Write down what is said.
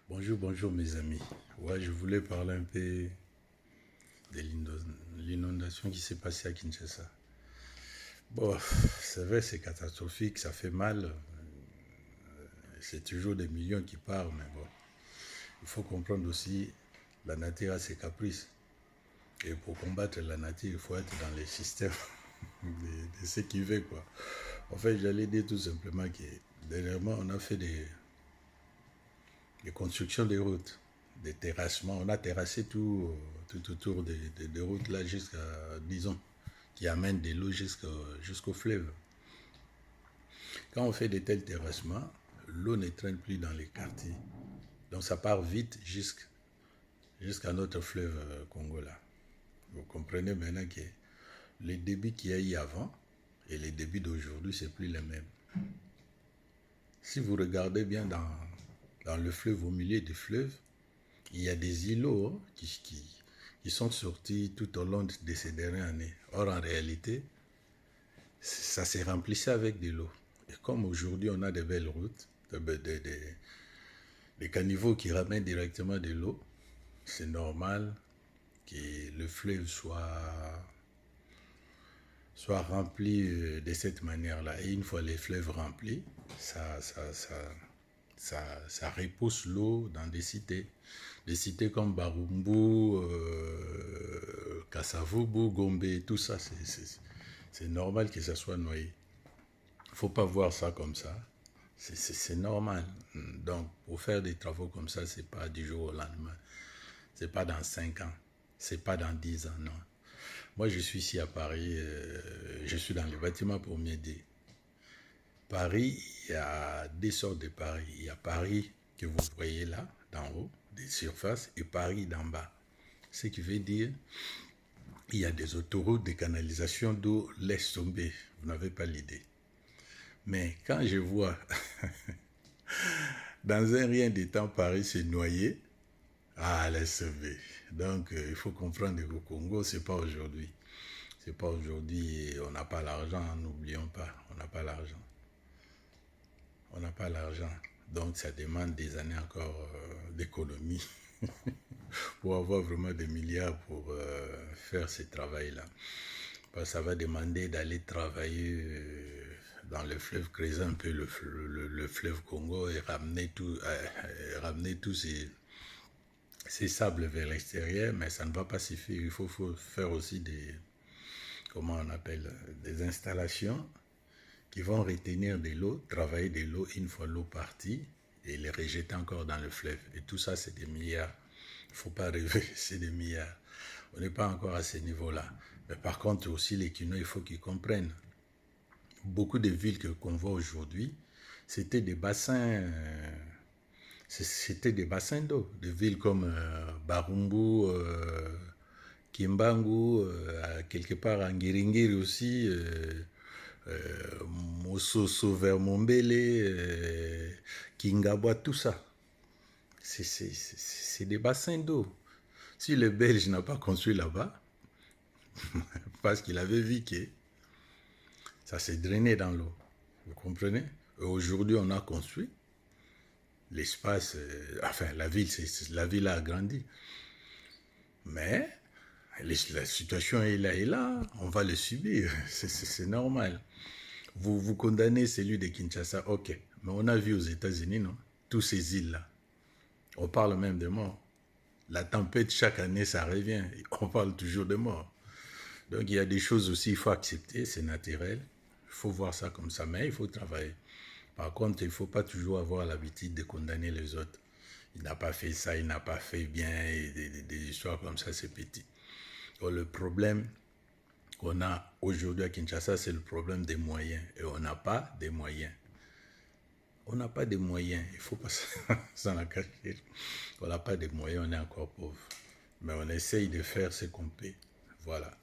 Bonjour, bonjour mes amis. Ouais, je voulais parler un peu de l'inondation qui s'est passée à Kinshasa. Bon, c'est vrai, c'est catastrophique, ça fait mal. C'est toujours des millions qui partent, mais bon, il faut comprendre aussi la nature a ses caprices. Et pour combattre la nature, il faut être dans les systèmes de ce qui veut, quoi. En fait, j'allais dire tout simplement que dernièrement, on a fait des constructions de routes, des terrassements. On a terrassé tout autour des routes là jusqu'à, disons, qui amènent de l'eau jusqu'au fleuve. Quand on fait de tels terrassements, l'eau ne traîne plus dans les quartiers. Donc ça part vite jusqu'à notre fleuve Congo là. Vous comprenez maintenant que les débits qu'il y a eu avant et les débits d'aujourd'hui, c'est plus les mêmes. Si vous regardez bien dans le fleuve, au milieu du fleuve, il y a des îlots qui sont sortis tout au long de ces dernières années. Or, en réalité, ça s'est remplissé avec de l'eau. Et comme aujourd'hui, on a de belles routes, des caniveaux qui ramènent directement de l'eau, c'est normal que le fleuve soit rempli de cette manière-là. Et une fois les fleuves remplis, ça repousse l'eau dans des cités. Des cités comme Barumbu, Kasavubu, Gombe, tout ça, c'est normal que ça soit noyé. Il ne faut pas voir ça comme ça. C'est normal. Donc, pour faire des travaux comme ça, ce n'est pas du jour au lendemain. Ce n'est pas dans 5 ans. Ce n'est pas dans 10 ans, non. Moi, je suis ici à Paris. Je suis dans le bâtiment pour m'aider. Paris, il y a deux sortes de Paris. Il y a Paris que vous voyez là, d'en haut, des surfaces, et Paris d'en bas. Ce qui veut dire, il y a des autoroutes, des canalisations d'eau, laisse tomber. Vous n'avez pas l'idée. Mais quand je vois, dans un rien de temps, Paris s'est noyé, laisse tomber. Donc, il faut comprendre qu'au Congo, ce n'est pas aujourd'hui. Ce n'est pas aujourd'hui, on n'a pas l'argent, n'oublions pas, on n'a pas l'argent. On n'a pas l'argent. Donc, ça demande des années encore d'économie pour avoir vraiment des milliards pour faire ce travail-là. Parce que ça va demander d'aller travailler dans le fleuve, creuser un peu le fleuve Congo et ramener tous ces sables vers l'extérieur, mais ça ne va pas suffire. Il faut faire aussi des installations qui vont retenir de l'eau, travailler de l'eau une fois l'eau partie et les rejeter encore dans le fleuve. Et tout ça, c'est des milliards. Il ne faut pas rêver, c'est des milliards. On n'est pas encore à ce niveau-là. Mais par contre, aussi, les Kinois, il faut qu'ils comprennent. Beaucoup de villes qu'on voit aujourd'hui, c'était des bassins d'eau. Des villes comme Barumbu, Kimbangu, quelque part en Ngiringiri aussi, Mososo vers Mombele, Kingabwa, tout ça. C'est des bassins d'eau. Si le Belge n'a pas construit là-bas, parce qu'il avait vu que ça s'est drainé dans l'eau. Vous comprenez? Aujourd'hui, on a construit. L'espace, la ville a agrandi. Mais la situation est là, on va le subir, c'est normal. Vous condamnez celui de Kinshasa, ok. Mais on a vu aux États-Unis, non? Tous ces îles-là. On parle même de morts. La tempête, chaque année, ça revient. On parle toujours de morts. Donc, il y a des choses aussi, il faut accepter, c'est naturel. Il faut voir ça comme ça, mais il faut travailler. Par contre, il ne faut pas toujours avoir l'habitude de condamner les autres. Il n'a pas fait ça, il n'a pas fait bien, et des histoires comme ça, c'est petit. Donc, le problème qu'on a aujourd'hui à Kinshasa, c'est le problème des moyens. Et on n'a pas des moyens. On n'a pas de moyens. Il ne faut pas s'en la cacher. On n'a pas de moyens, on est encore pauvre. Mais on essaye de faire ce qu'on peut. Voilà.